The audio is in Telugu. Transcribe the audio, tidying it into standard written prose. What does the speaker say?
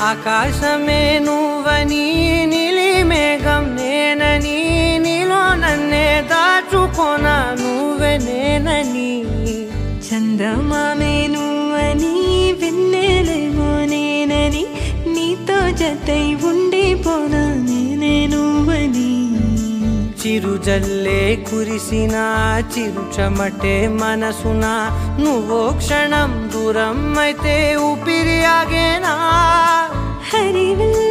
ఆకాశమే నువ్వని నీలి మేఘం నేనని నీలో నన్నే దాచుకోనా నువ్వే నేనని చందమామే నువ్వని వెన్నెలేమో నేనని నీతో జతై ఉండిపోనా నేనే నువ్వని చిరుజల్లే కురిసిన చిరు చెమటే మనసున నువ్వో క్షణం దూరం అయితే ఊపిరి ఆగేనా హరివిల్